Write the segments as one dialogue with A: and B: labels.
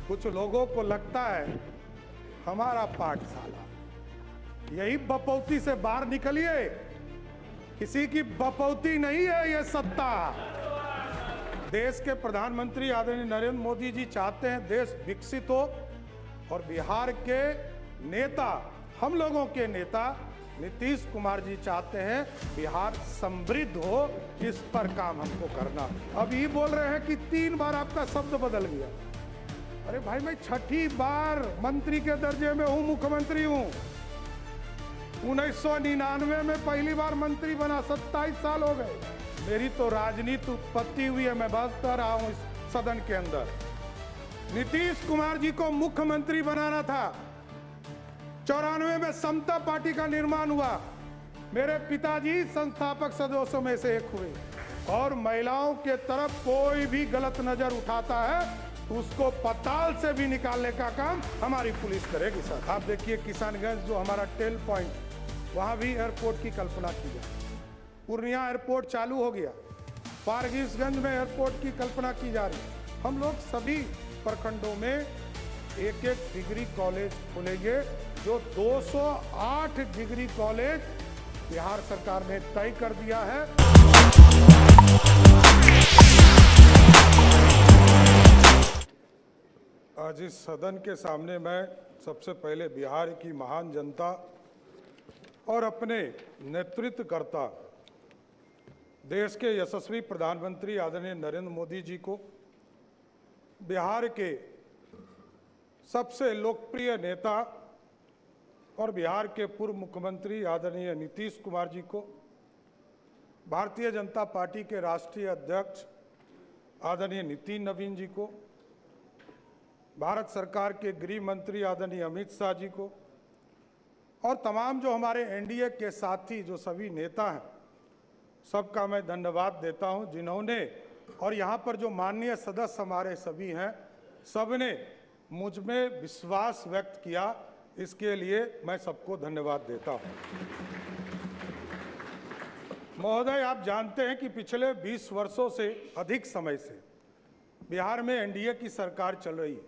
A: कुछ लोगों को लगता है हमारा पाठशाला, यही बपौती से बाहर निकलिए। किसी की बपौती नहीं है ये सत्ता। देश के प्रधानमंत्री आदरणीय नरेंद्र मोदी जी चाहते हैं देश विकसित हो और बिहार के नेता, हम लोगों के नेता नीतीश कुमार जी चाहते हैं बिहार समृद्ध हो। इस पर काम हमको करना। अब ये बोल रहे हैं कि 3 बार आपका शब्द बदल गया। अरे भाई, मैं 6ठी बार मंत्री के दर्जे में हूं, मुख्यमंत्री हूं। 1999 में पहली बार मंत्री बना, 27 साल हो गए। मेरी तो राजनीति उत्पत्ति हुई है, मैं बता रहा हूं इस सदन के अंदर। नीतीश कुमार जी को मुख्यमंत्री बनाना था। 94 में समता पार्टी का निर्माण हुआ। मेरे पिताजी संस्थापक सदस्यों में से एक हुए। और महिलाओं के तरफ कोई भी गलत नजर उठाता है उसको पताल से भी निकालने का काम हमारी पुलिस करेगी सर। आप देखिए किशनगंज जो हमारा टेल पॉइंट, वहां भी एयरपोर्ट की कल्पना की जाए। पूर्णिया एयरपोर्ट चालू हो गया, फारबिसगंज में एयरपोर्ट की कल्पना की जा रही है। हम लोग सभी प्रखंडों में एक डिग्री कॉलेज खोलेंगे। जो 208 डिग्री कॉलेज बिहार सरकार ने तय कर दिया है। आज इस सदन के सामने मैं सबसे पहले बिहार की महान जनता और अपने नेतृत्वकर्ता देश के यशस्वी प्रधानमंत्री आदरणीय नरेंद्र मोदी जी को, बिहार के सबसे लोकप्रिय नेता और बिहार के पूर्व मुख्यमंत्री आदरणीय नीतीश कुमार जी को, भारतीय जनता पार्टी के राष्ट्रीय अध्यक्ष आदरणीय नितिन नवीन जी को, भारत सरकार के गृह मंत्री आदरणीय अमित शाह जी को और तमाम जो हमारे एनडीए के साथी जो सभी नेता हैं, सबका मैं धन्यवाद देता हूं जिन्होंने, और यहाँ पर जो माननीय सदस्य हमारे सभी हैं, सबने मुझ में विश्वास व्यक्त किया। इसके लिए मैं सबको धन्यवाद देता हूं। महोदय, आप जानते हैं कि पिछले 20 वर्षों से अधिक समय से बिहार में एनडीए की सरकार चल रही है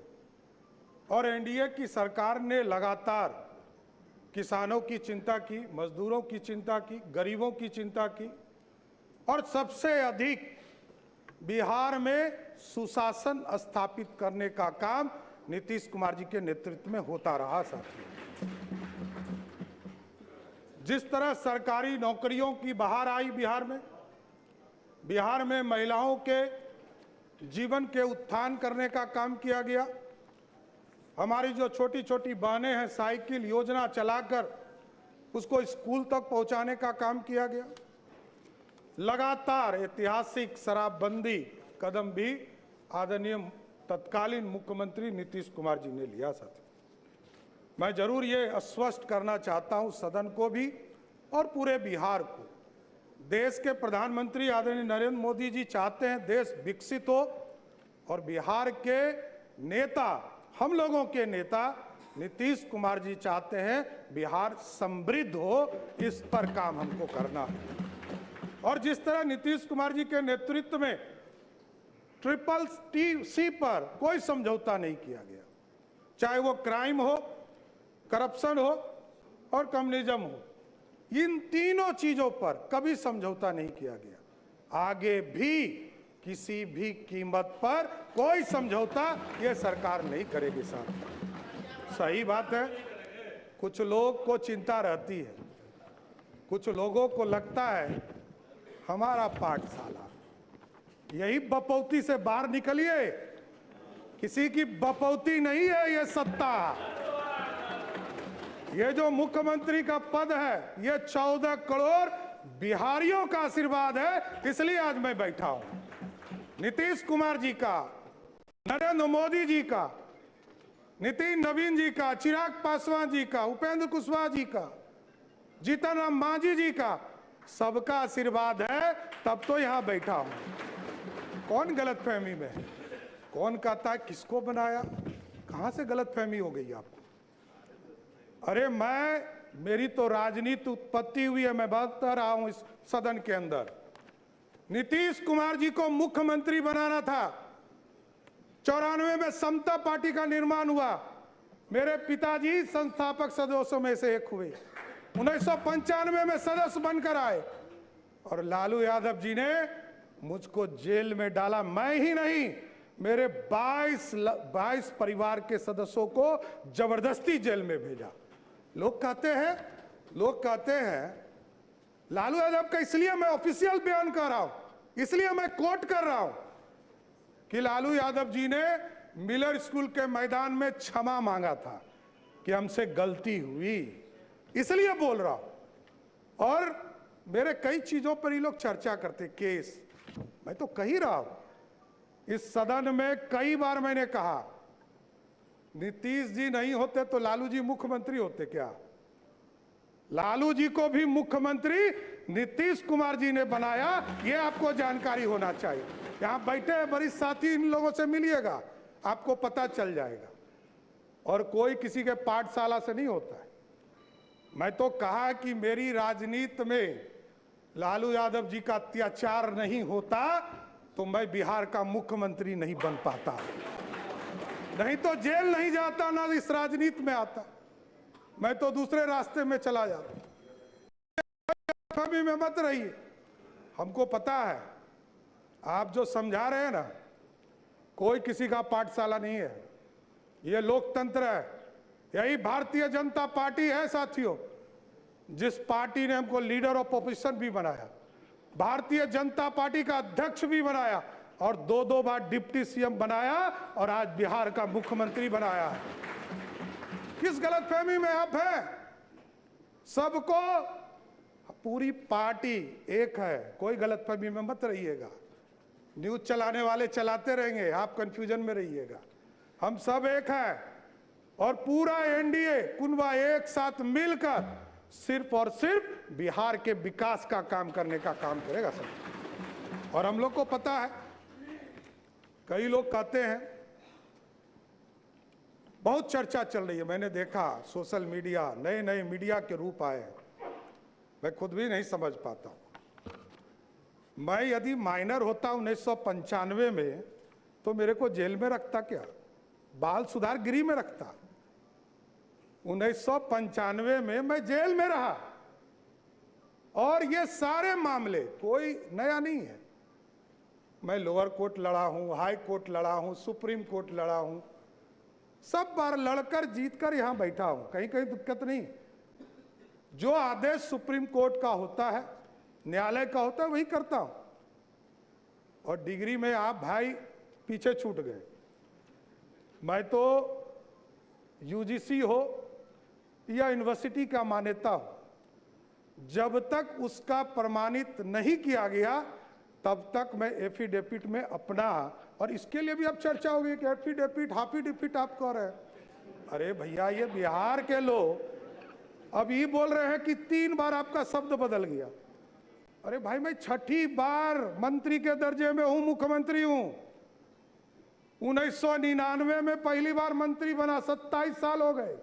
A: और एनडीए की सरकार ने लगातार किसानों की चिंता की, मजदूरों की चिंता की, गरीबों की चिंता की और सबसे अधिक बिहार में सुशासन स्थापित करने का काम नीतीश कुमार जी के नेतृत्व में होता रहा। साथियों, जिस तरह सरकारी नौकरियों की बहार आई बिहार में महिलाओं के जीवन के उत्थान करने का काम किया गया। हमारी जो छोटी छोटी बहनें हैं, साइकिल योजना चलाकर उसको स्कूल तक पहुंचाने का काम किया गया। लगातार ऐतिहासिक शराबबंदी कदम भी आदरणीय तत्कालीन मुख्यमंत्री नीतीश कुमार जी ने लिया। साथी, मैं जरूर ये आश्वस्त करना चाहता हूं सदन को भी और पूरे बिहार को, देश के प्रधानमंत्री आदरणीय नरेंद्र मोदी जी चाहते हैं देश विकसित हो और बिहार के नेता, हम लोगों के नेता नीतीश कुमार जी चाहते हैं बिहार समृद्ध हो। इस पर काम हमको करना है। और जिस तरह नीतीश कुमार जी के नेतृत्व में CCC पर कोई समझौता नहीं किया गया, चाहे वो क्राइम हो, करप्शन हो और कम्युनिज्म हो, इन तीनों चीजों पर कभी समझौता नहीं किया गया। आगे भी किसी भी कीमत पर कोई समझौता ये सरकार नहीं करेगी। साहब, सही बात है। कुछ लोग को चिंता रहती है, कुछ लोगों को लगता है हमारा पाठशाला, यही बपौती से बाहर निकलिए। किसी की बपौती नहीं है ये सत्ता। ये जो मुख्यमंत्री का पद है ये 14 करोड़ बिहारियों का आशीर्वाद है, इसलिए आज मैं बैठा हूं। नीतीश कुमार जी का, नरेंद्र मोदी जी का, नितिन नवीन जी का, चिराग पासवान जी का, उपेंद्र कुशवाहा जी का, जीतन राम मांझी जी का, सबका आशीर्वाद है, तब तो यहां बैठा हूं। कौन गलतफहमी में है? कौन कहता है किसको बनाया? कहां से गलतफहमी हो गई आपको? अरे मेरी तो राजनीति उत्पत्ति हुई है, मैं बता रहा हूं इस सदन के अंदर। नीतीश कुमार जी को मुख्यमंत्री बनाना था। 94 में समता पार्टी का निर्माण हुआ, मेरे पिताजी संस्थापक सदस्यों में से एक हुए। 1995 में सदस्य बनकर आए और लालू यादव जी ने मुझको जेल में डाला। मैं ही नहीं, मेरे 22 परिवार के सदस्यों को जबरदस्ती जेल में भेजा। लोग कहते हैं लालू यादव का, इसलिए मैं ऑफिशियल बयान कर रहा हूं, इसलिए मैं कोट कर रहा हूं कि लालू यादव जी ने मिलर स्कूल के मैदान में क्षमा मांगा था कि हमसे गलती हुई, इसलिए बोल रहा हूं। और मेरे कई चीजों पर ये लोग चर्चा करते, केस, मैं तो कह ही रहा हूं। इस सदन में कई बार मैंने कहा, नीतीश जी नहीं होते तो लालू जी मुख्यमंत्री होते क्या? लालू जी को भी मुख्यमंत्री नीतीश कुमार जी ने बनाया, ये आपको जानकारी होना चाहिए। यहां बैठे वरिष्ठ साथी, इन लोगों से मिलिएगा, आपको पता चल जाएगा। और कोई किसी के पाठशाला से नहीं होता है। मैं तो कहा कि मेरी राजनीति में लालू यादव जी का अत्याचार नहीं होता तो मैं बिहार का मुख्यमंत्री नहीं बन पाता, नहीं तो जेल नहीं जाता, ना इस राजनीति में आता, मैं तो दूसरे रास्ते में चला जाता। में मत रहिए, हमको पता है आप जो समझा रहे हैं ना, कोई किसी का पाठशाला नहीं है, ये लोकतंत्र है। यही भारतीय जनता पार्टी है साथियों, जिस पार्टी ने हमको लीडर ऑफ ऑपोजिशन भी बनाया, भारतीय जनता पार्टी का अध्यक्ष भी बनाया और 2 बार डिप्टी सीएम बनाया और आज बिहार का मुख्यमंत्री बनाया है। किस गलतफहमी में आप हैं? सबको, पूरी पार्टी एक है, कोई गलतफहमी में मत रहिएगा। न्यूज चलाने वाले चलाते रहेंगे, आप कंफ्यूजन में रहिएगा। हम सब एक हैं और पूरा एनडीए कुनबा एक साथ मिलकर सिर्फ और सिर्फ बिहार के विकास का काम करने का काम करेगा सब। और हम लोग को पता है, कई लोग कहते हैं, बहुत चर्चा चल रही है, मैंने देखा सोशल मीडिया, नए नए मीडिया के रूप आए हैं, मैं खुद भी नहीं समझ पाता हूं। मैं यदि माइनर होता 1995 में तो मेरे को जेल में रखता क्या? बाल सुधार गृह में रखता। 1995 में मैं जेल में रहा और ये सारे मामले कोई नया नहीं है। मैं लोअर कोर्ट लड़ा हूं, हाई कोर्ट लड़ा हूं, सुप्रीम कोर्ट लड़ा हूं, सब बार लड़कर जीतकर यहां बैठा हूं, कहीं कहीं दिक्कत नहीं। जो आदेश सुप्रीम कोर्ट का होता है, न्यायालय का होता है, वही करता हूं। और डिग्री में आप भाई पीछे छूट गए। मैं तो यूजीसी हो या यूनिवर्सिटी का मान्यता हो, जब तक उसका प्रमाणित नहीं किया गया तब तक मैं एफिडेविट में अपना, और इसके लिए भी अब चर्चा होगी कि एफिडेविट हाफिडेविट आप कह रहे हैं। अरे भैया, ये बिहार के लोग अब ये बोल रहे हैं कि 3 बार आपका शब्द बदल गया। अरे भाई, मैं 6ठी बार मंत्री के दर्जे में हूं, मुख्यमंत्री हूं। 1999 में पहली बार मंत्री बना, 27 साल हो गए।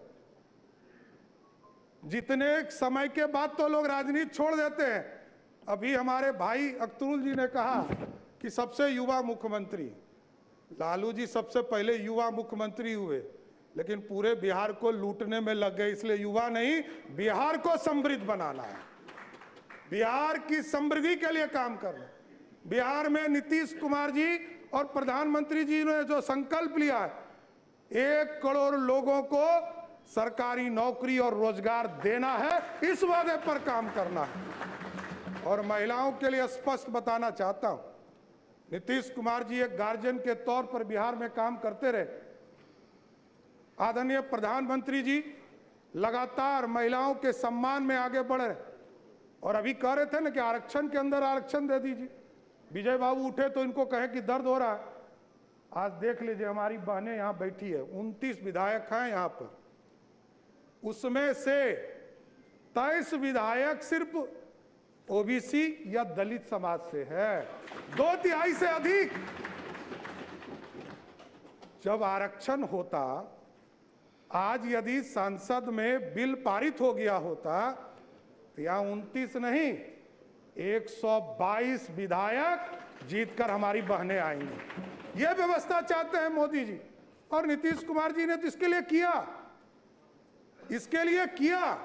A: जितने समय के बाद तो लोग राजनीति छोड़ देते हैं। अभी हमारे भाई अख्तरुल जी ने कहा कि सबसे युवा मुख्यमंत्री, लालू जी सबसे पहले युवा मुख्यमंत्री हुए, लेकिन पूरे बिहार को लूटने में लग गए। इसलिए युवा नहीं, बिहार को समृद्ध बनाना है, बिहार की समृद्धि के लिए काम करना। बिहार में नीतीश कुमार जी और प्रधानमंत्री जी ने जो संकल्प लिया है, 1 करोड़ लोगों को सरकारी नौकरी और रोजगार देना है, इस वादे पर काम करना है। और महिलाओं के लिए स्पष्ट बताना चाहता हूं, नीतीश कुमार जी एक गार्जियन के तौर पर बिहार में काम करते रहे। आदरणीय प्रधानमंत्री जी लगातार महिलाओं के सम्मान में आगे बढ़ रहे, और अभी कह रहे थे ना कि आरक्षण के अंदर आरक्षण दे दीजिए। विजय बाबू उठे तो इनको कहे कि दर्द हो रहा है। आज देख लीजिए, हमारी बहनें यहाँ बैठी है, 29 विधायक हैं यहाँ पर, उसमें से 23 विधायक सिर्फ ओबीसी या दलित समाज से है, 2/3 से अधिक। जब आरक्षण होता, आज यदि संसद में बिल पारित हो गया होता तो यहां 29 नहीं, 122 विधायक जीतकर हमारी बहनें आएंगी। यह व्यवस्था चाहते हैं मोदी जी, और नीतीश कुमार जी ने तो इसके लिए किया।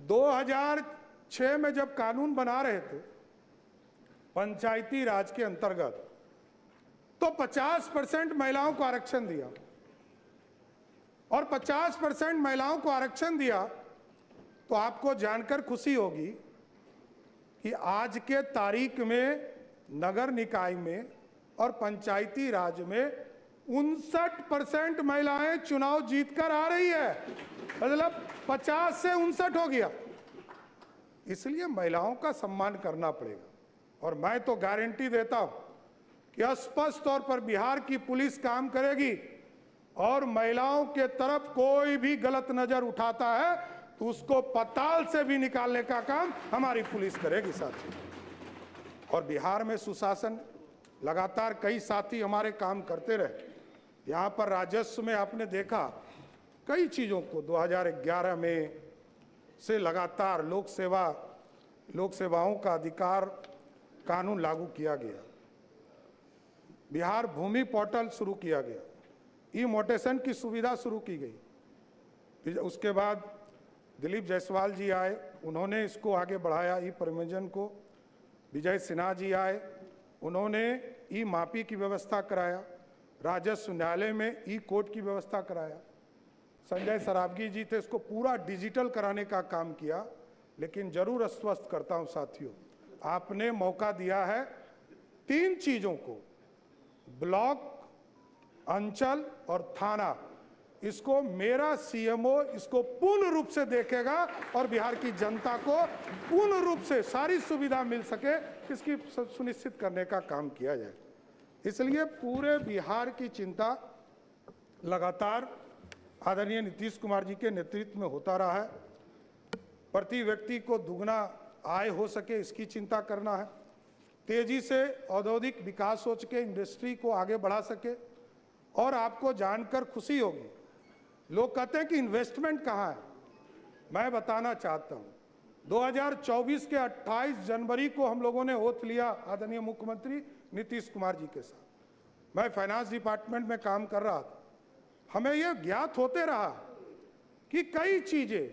A: 2006 में जब कानून बना रहे थे पंचायती राज के अंतर्गत, तो 50% महिलाओं को आरक्षण दिया, और 50% महिलाओं को आरक्षण दिया तो आपको जानकर खुशी होगी कि आज के तारीख में नगर निकाय में और पंचायती राज में 59% महिलाएं चुनाव जीतकर आ रही है। मतलब 50 से 59 हो गया। इसलिए महिलाओं का सम्मान करना पड़ेगा, और मैं तो गारंटी देता हूं कि स्पष्ट तौर पर बिहार की पुलिस काम करेगी, और महिलाओं के तरफ कोई भी गलत नजर उठाता है तो उसको पताल से भी निकालने का काम हमारी पुलिस करेगी साथी। और बिहार में सुशासन, लगातार कई साथी हमारे काम करते रहे। यहाँ पर राजस्व में आपने देखा कई चीज़ों को 2011 में से लगातार लोक सेवाओं का अधिकार कानून लागू किया गया। बिहार भूमि पोर्टल शुरू किया गया, ई मोटेशन की सुविधा शुरू की गई। उसके बाद दिलीप जायसवाल जी आए, उन्होंने इसको आगे बढ़ाया, ई प्रबंधन को। विजय सिन्हा जी आए, उन्होंने ई मापी की व्यवस्था कराया। राजस्व न्यायालय में ई कोर्ट की व्यवस्था कराया। संजय सरावगी जी थे, इसको पूरा डिजिटल कराने का काम किया। लेकिन जरूर आश्वस्त करता हूं साथियों, आपने मौका दिया है 3 चीजों को, ब्लॉक, अंचल और थाना, इसको मेरा सीएमओ इसको पूर्ण रूप से देखेगा और बिहार की जनता को पूर्ण रूप से सारी सुविधा मिल सके, इसकी सुनिश्चित करने का काम किया जाए। इसलिए पूरे बिहार की चिंता लगातार आदरणीय नीतीश कुमार जी के नेतृत्व में होता रहा है। प्रति व्यक्ति को दुगना आय हो सके, इसकी चिंता करना है। तेजी से औद्योगिक विकास हो सके, इंडस्ट्री को आगे बढ़ा सके। और आपको जानकर खुशी होगी, लोग कहते हैं कि इन्वेस्टमेंट कहाँ है। मैं बताना चाहता हूँ, 2024 के 28 जनवरी को हम लोगों ने ओथ लिया आदरणीय मुख्यमंत्री नीतीश कुमार जी के साथ। मैं फाइनेंस डिपार्टमेंट में काम कर रहा था। हमें यह ज्ञात होते रहा कि कई चीजें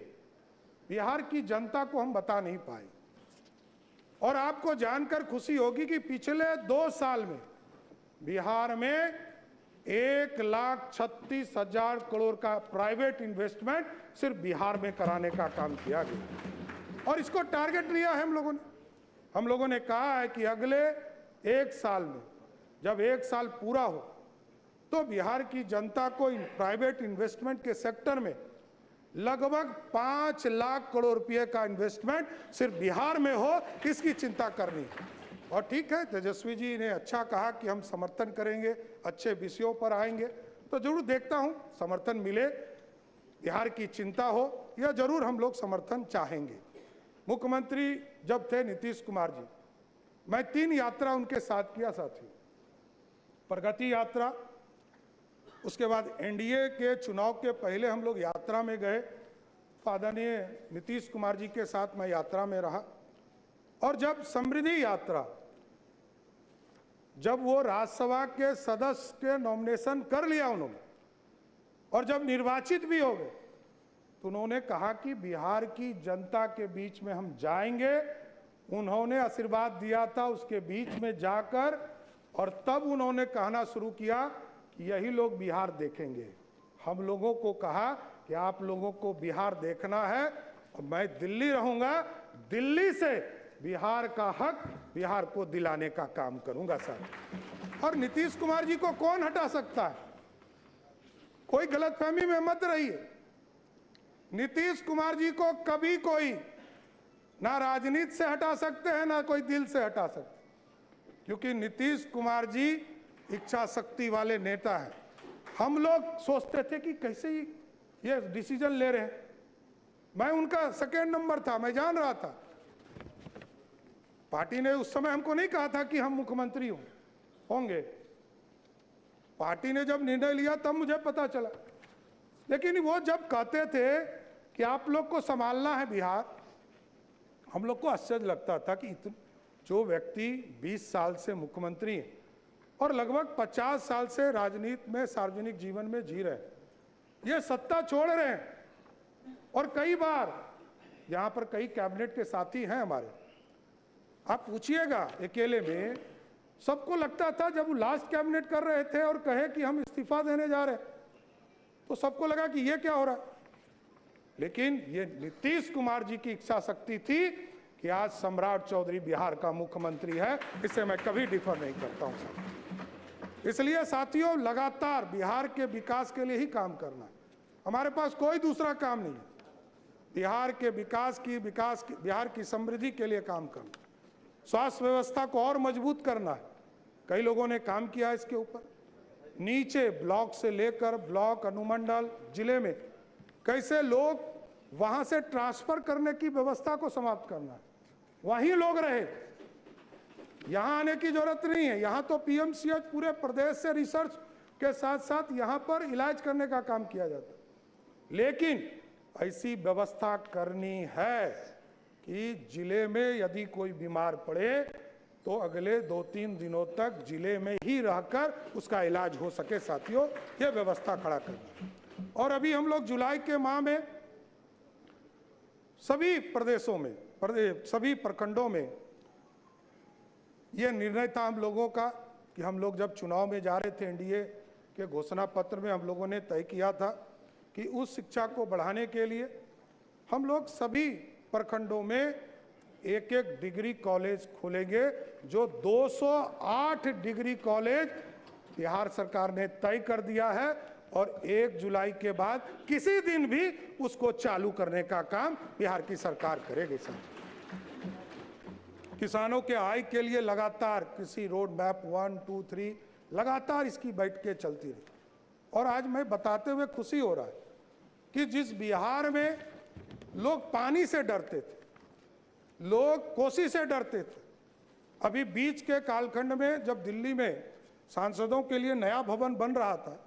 A: बिहार की जनता को हम बता नहीं पाए, और आपको जानकर खुशी होगी कि पिछले 2 साल में बिहार में 1,36,000 करोड़ का प्राइवेट इन्वेस्टमेंट सिर्फ बिहार में कराने का काम किया गया। और इसको टारगेट लिया है हम लोगों ने कहा है कि अगले 1 साल में, जब 1 साल पूरा हो, तो बिहार की जनता को प्राइवेट इन्वेस्टमेंट के सेक्टर में लगभग 5 लाख करोड़ रुपए का इन्वेस्टमेंट सिर्फ बिहार में हो, इसकी चिंता करनी है। और ठीक है, तेजस्वी जी ने अच्छा कहा कि हम समर्थन करेंगे, अच्छे विषयों पर आएंगे, तो जरूर देखता हूं समर्थन मिले, बिहार की चिंता हो, यह जरूर हम लोग समर्थन चाहेंगे। मुख्यमंत्री जब थे नीतीश कुमार जी, मैं 3 यात्रा उनके साथ किया साथियों। प्रगति यात्रा, उसके बाद एनडीए के चुनाव के पहले हम लोग यात्रा में गए, आदरणीय नीतीश कुमार जी के साथ मैं यात्रा में रहा। और जब समृद्धि यात्रा, जब वो राज्यसभा के सदस्य के नॉमिनेशन कर लिया उन्होंने, और जब निर्वाचित भी हो गए, तो उन्होंने कहा कि बिहार की जनता के बीच में हम जाएंगे। उन्होंने आशीर्वाद दिया था, उसके बीच में जाकर, और तब उन्होंने कहना शुरू किया कि यही लोग बिहार देखेंगे। हम लोगों को कहा कि आप लोगों को बिहार देखना है, और मैं दिल्ली रहूंगा, दिल्ली से बिहार का हक बिहार को दिलाने का काम करूंगा सर। और नीतीश कुमार जी को कौन हटा सकता है? कोई गलतफहमी में मत रहिए। नीतीश कुमार जी को कभी कोई ना राजनीति से हटा सकते हैं, ना कोई दिल से हटा सकते, क्योंकि नीतीश कुमार जी इच्छा शक्ति वाले नेता हैं। हम लोग सोचते थे कि कैसे ये डिसीजन ले रहे हैं। मैं उनका सेकेंड नंबर था, मैं जान रहा था। पार्टी ने उस समय हमको नहीं कहा था कि हम मुख्यमंत्री होंगे। पार्टी ने जब निर्णय लिया तब मुझे पता चला। लेकिन वो जब कहते थे कि आप लोग को संभालना है बिहार, हम लोग को आश्चर्य लगता था कि जो व्यक्ति 20 साल से मुख्यमंत्री है, और लगभग 50 साल से राजनीति में, सार्वजनिक जीवन में जी रहे हैं। ये सत्ता छोड़ रहे हैं और कई बार यहाँ पर कई कैबिनेट के साथी हैं हमारे, आप पूछिएगा अकेले में, सबको लगता था जब वो लास्ट कैबिनेट कर रहे थे और कहे कि हम इस्तीफा देने जा रहे हैं, तो सबको लगा कि ये क्या हो रहा है। लेकिन ये नीतीश कुमार जी की इच्छा शक्ति थी कि आज सम्राट चौधरी बिहार का मुख्यमंत्री है, इससे मैं कभी डिफर नहीं करता हूं साथियों। इसलिए साथियों, लगातार बिहार के विकास के लिए ही काम करना है, हमारे पास कोई दूसरा काम नहीं है। बिहार के विकास की बिहार की समृद्धि के लिए काम करना, स्वास्थ्य व्यवस्था को और मजबूत करना है। कई लोगों ने काम किया इसके ऊपर, नीचे ब्लॉक से लेकर ब्लॉक, अनुमंडल, जिले में कैसे लोग वहां से ट्रांसफर करने की व्यवस्था को समाप्त करना है, वहीं लोग रहे, यहां आने की जरूरत नहीं है। यहां तो पीएमसीएच पूरे प्रदेश से रिसर्च के साथ साथ यहां पर इलाज करने का काम किया जाता है, लेकिन ऐसी व्यवस्था करनी है कि जिले में यदि कोई बीमार पड़े तो अगले 2-3 दिनों तक जिले में ही रहकर उसका इलाज हो सके। साथियों, यह व्यवस्था खड़ा करना। और अभी हम लोग जुलाई के माह में सभी प्रदेशों में, सभी प्रखंडों में यह निर्णय था हम लोगों का कि हम लोग जब चुनाव में जा रहे थे, एनडीए के घोषणा पत्र में हम लोगों ने तय किया था कि उस शिक्षा को बढ़ाने के लिए हम लोग सभी प्रखंडों में एक डिग्री कॉलेज खोलेंगे। जो 208 डिग्री कॉलेज बिहार सरकार ने तय कर दिया है और 1 जुलाई के बाद किसी दिन भी उसको चालू करने का काम बिहार की सरकार करेगी। किसानों के आय के लिए लगातार कृषि रोड मैप 1, 2, 3 लगातार इसकी बैठकें चलती रही। और आज मैं बताते हुए खुशी हो रहा है कि जिस बिहार में लोग पानी से डरते थे, लोग कोसी से डरते थे, अभी बीच के कालखंड में जब दिल्ली में सांसदों के लिए नया भवन बन रहा था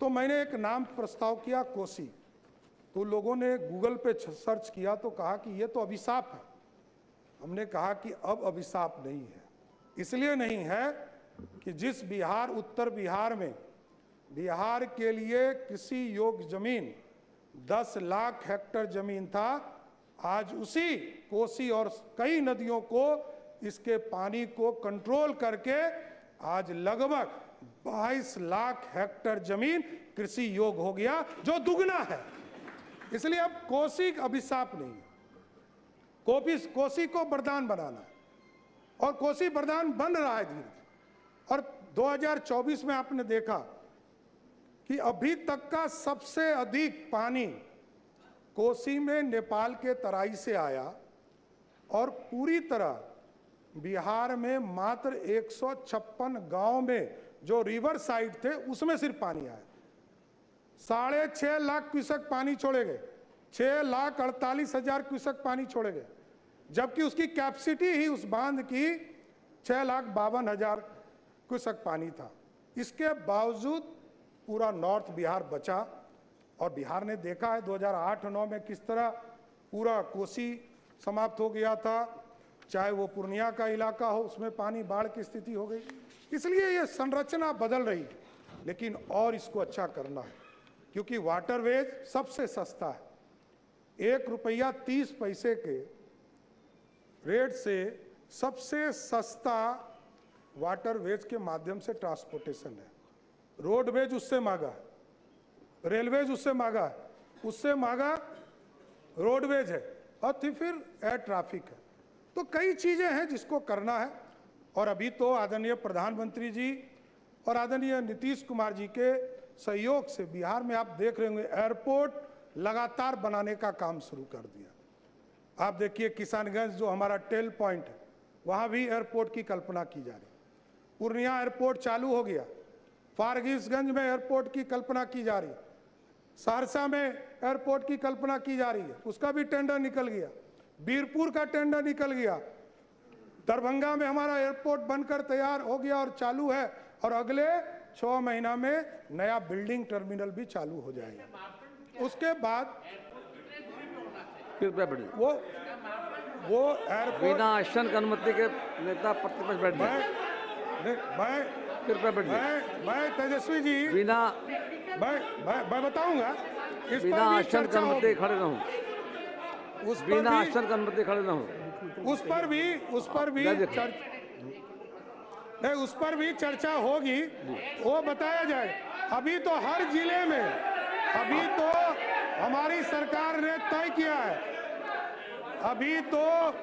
A: तो मैंने एक नाम प्रस्ताव किया, कोसी। तो लोगों ने गूगल पे सर्च किया तो कहा कि ये तो अभिशाप है। हमने कहा कि अब अभिशाप नहीं है। इसलिए नहीं है कि जिस बिहार, उत्तर बिहार में बिहार के लिए कृषि योग्य जमीन 10 लाख हेक्टेयर जमीन था, आज उसी कोसी और कई नदियों को, इसके पानी को कंट्रोल करके आज लगभग 22 लाख हेक्टेयर जमीन कृषि योग्य हो गया, जो दुगना है। इसलिए अब कोसी अभिशाप नहीं है, कोसी को वरदान बनाना है और कोसी वरदान बन रहा है धीरे। और 2024 में आपने देखा कि अभी तक का सबसे अधिक पानी कोसी में नेपाल के तराई से आया और पूरी तरह बिहार में मात्र 156 गांव में जो रिवर साइड थे उसमें सिर्फ पानी आया। 6.5 लाख क्यूसेक पानी छोड़े गए, 6,48,000 क्यूसेक पानी छोड़े गए, जबकि उसकी कैपेसिटी ही उस बांध की 6,52,000 क्यूसेक पानी था। इसके बावजूद पूरा नॉर्थ बिहार बचा और बिहार ने देखा है 2008-9 में किस तरह पूरा कोसी समाप्त हो गया था, चाहे वो पूर्णिया का इलाका हो, उसमें पानी बाढ़ की स्थिति हो गई। इसलिए ये संरचना बदल रही है, लेकिन और इसको अच्छा करना है, क्योंकि वाटरवेज सबसे सस्ता है। 1 रुपया 30 पैसे के रेट से सबसे सस्ता वाटरवेज के माध्यम से ट्रांसपोर्टेशन है। रोडवेज उससे महंगा है, रेलवेज उससे महंगा है, उससे महंगा रोडवेज है और फिर एयर ट्रैफिक है। तो कई चीजें हैं जिसको करना है। और अभी तो आदरणीय प्रधानमंत्री जी और आदरणीय नीतीश कुमार जी के सहयोग से बिहार में आप देख रहे होंगे एयरपोर्ट लगातार बनाने का काम शुरू कर दिया। आप देखिए किशनगंज जो हमारा टेल पॉइंट है, वहाँ भी एयरपोर्ट की कल्पना की जा रही। पूर्णिया एयरपोर्ट चालू हो गया, फारबिसगंज में एयरपोर्ट की कल्पना की जा रही, सहरसा में एयरपोर्ट की कल्पना की जा रही है, उसका भी टेंडर निकल गया, बीरपुर का टेंडर निकल गया, दरभंगा में हमारा एयरपोर्ट बनकर तैयार हो गया और चालू है, और अगले 6 महीना में नया बिल्डिंग टर्मिनल भी चालू हो जाएगा। उसके बाद वो एयरपोर्ट
B: बिना आसन की अनुमति के नेता प्रतिपक्ष बैठ
A: मैं
B: कृपया बैठिए।
A: मैं तेजस्वी जी
B: बिना
A: मैं बताऊंगा। इस
B: बिना
A: पर भी
B: आसन
A: चर्चा
B: करते
A: होगी।
B: खड़े रहूं।
A: उस पर
B: बिना
A: भी
B: आसन करते खड़े रहूं।
A: उस पर भी उस पर भी चर्चा होगी, वो बताया जाए। अभी तो हर जिले में, अभी तो हमारी सरकार ने तय किया है, अभी तो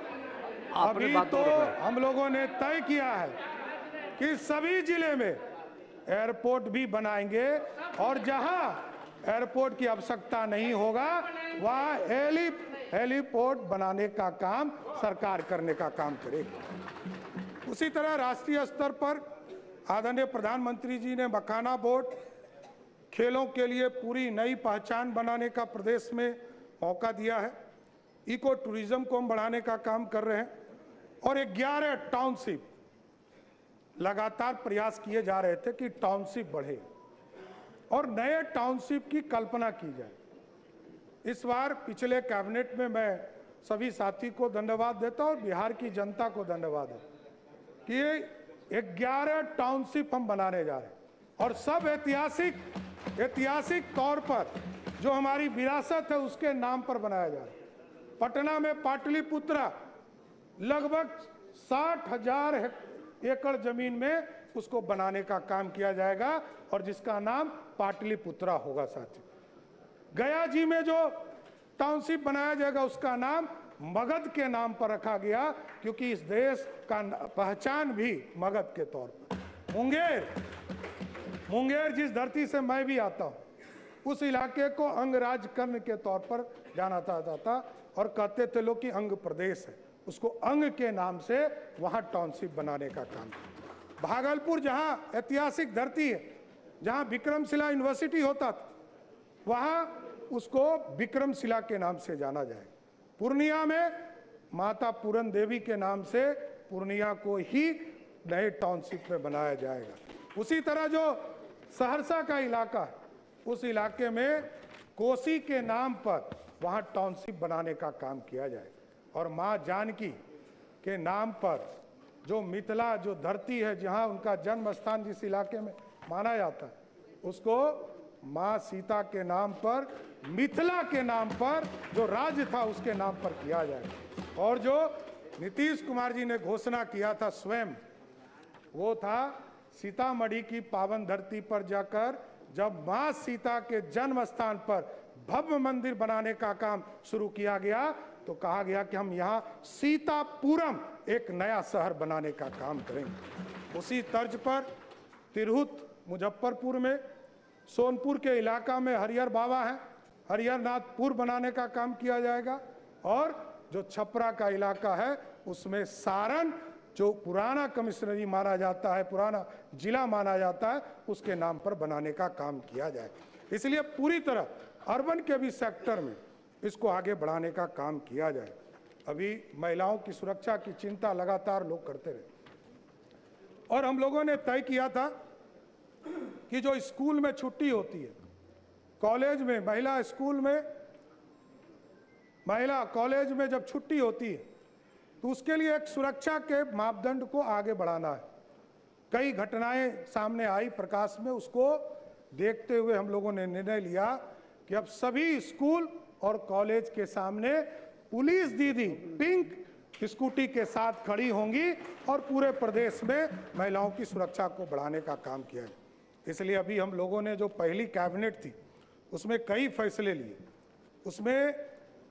A: हम लोगों ने तय किया है कि सभी जिले में एयरपोर्ट भी बनाएंगे और जहां एयरपोर्ट की आवश्यकता नहीं होगा वहां हेलीपोर्ट बनाने का काम सरकार करने का काम करेगी। उसी तरह राष्ट्रीय स्तर पर आदरणीय प्रधानमंत्री जी ने मखाना बोर्ड, खेलों के लिए पूरी नई पहचान बनाने का प्रदेश में मौका दिया है। इको टूरिज्म को हम बढ़ाने का काम कर रहे हैं और 11 टाउनशिप लगातार प्रयास किए जा रहे थे कि टाउनशिप बढ़े और नए टाउनशिप की कल्पना की जाए। इस बार पिछले कैबिनेट में मैं सभी साथी को धन्यवाद देता हूं और बिहार की जनता को धन्यवाद देता कि 11 टाउनशिप हम बनाने जा रहे हैं और सब ऐतिहासिक तौर पर जो हमारी विरासत है उसके नाम पर बनाया जा रहा है। पटना में पाटलिपुत्रा लगभग 60,000 एकड़ जमीन में उसको बनाने का काम किया जाएगा और जिसका नाम पाटलिपुत्रा होगा। साथियों, गया जी में जो टाउनशिप बनाया जाएगा उसका नाम मगध के नाम पर रखा गया क्योंकि इस देश का पहचान भी मगध के तौर पर। मुंगेर जिस धरती से मैं भी आता हूं उस इलाके को अंगराज कर्ण के तौर पर जाना जाता था और कहते थे लोग कि अंग प्रदेश है, उसको अंग के नाम से वहां टाउनशिप बनाने का काम। भागलपुर जहां ऐतिहासिक धरती है, जहां विक्रमशिला यूनिवर्सिटी होता था, वहां उसको विक्रमशिला के नाम से जाना जाए। पूर्णिया में माता पूरन देवी के नाम से पूर्णिया को ही नए टाउनशिप में बनाया जाएगा। उसी तरह जो सहरसा का इलाका है उस इलाके में कोसी के नाम पर वहां टाउनशिप बनाने का काम किया जाए और मां जानकी के नाम पर जो मिथिला जो धरती है जहां उनका जन्म स्थान जिस इलाके में माना जाता है उसको मां सीता के नाम पर, मिथिला के नाम पर जो राज्य था उसके नाम पर किया जाए। और जो नीतीश कुमार जी ने घोषणा किया था स्वयं, वो था सीतामढ़ी की पावन धरती पर जाकर जब मां सीता के जन्म स्थान पर भव्य मंदिर बनाने का काम शुरू किया गया तो कहा गया कि हम यहाँ सीतापुरम एक नया शहर बनाने का काम करेंगे। उसी तर्ज पर तिरहुत मुजफ्फरपुर में, सोनपुर के इलाका में हरिहर बाबा हैं, हरिहरनाथपुर बनाने का काम किया जाएगा और जो छपरा का इलाका है उसमें सारण जो पुराना कमिश्नरी माना जाता है, पुराना जिला माना जाता है, उसके नाम पर बनाने का काम किया जाए। इसलिए पूरी तरह अर्बन के भी सेक्टर में इसको आगे बढ़ाने का काम किया जाए। अभी महिलाओं की सुरक्षा की चिंता लगातार लोग करते रहे और हम लोगों ने तय किया था कि जो स्कूल में छुट्टी होती है, कॉलेज में, महिला कॉलेज में जब छुट्टी होती है तो उसके लिए एक सुरक्षा के मापदंड को आगे बढ़ाना है। कई घटनाएं सामने आई प्रकाश में, उसको देखते हुए हम लोगों ने निर्णय लिया कि अब सभी स्कूल और कॉलेज के सामने पुलिस दीदी पिंक स्कूटी के साथ खड़ी होंगी और पूरे प्रदेश में महिलाओं की सुरक्षा को बढ़ाने का काम किया है। इसलिए अभी हम लोगों ने जो पहली कैबिनेट थी उसमें कई फैसले लिए। उसमें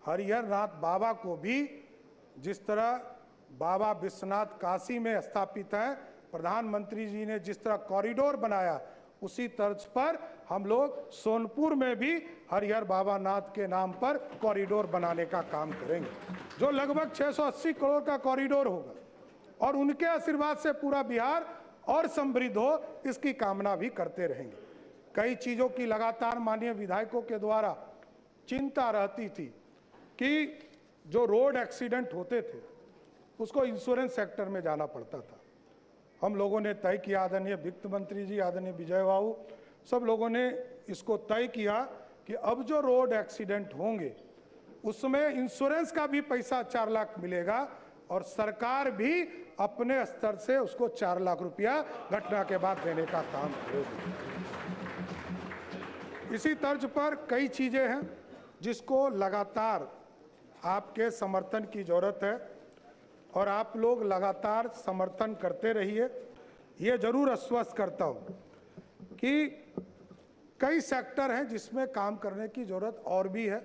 A: हरिहरनाथ बाबा को भी, जिस तरह बाबा विश्वनाथ काशी में स्थापित है, प्रधानमंत्री जी ने जिस तरह कॉरिडोर बनाया उसी तर्ज पर हम लोग सोनपुर में भी हरिहर बाबा नाथ के नाम पर कॉरिडोर बनाने का काम करेंगे जो लगभग 680 करोड़ का कॉरिडोर होगा और उनके आशीर्वाद से पूरा बिहार और समृद्ध हो इसकी कामना भी करते रहेंगे। कई चीज़ों की लगातार माननीय विधायकों के द्वारा चिंता रहती थी कि जो रोड एक्सीडेंट होते थे उसको इंश्योरेंस सेक्टर में जाना पड़ता था। हम लोगों ने तय किया, आदरणीय वित्त मंत्री जी, आदरणीय विजय बाबू, सब लोगों ने इसको तय किया कि अब जो रोड एक्सीडेंट होंगे उसमें इंश्योरेंस का भी पैसा 4 लाख मिलेगा और सरकार भी अपने स्तर से उसको 4 लाख रुपया घटना के बाद देने का काम करेगी। इसी तर्ज पर कई चीजें हैं जिसको लगातार आपके समर्थन की जरूरत है और आप लोग लगातार समर्थन करते रहिए। ये जरूर आश्वस्त करता हूं कि कई सेक्टर हैं जिसमें काम करने की जरूरत और भी है।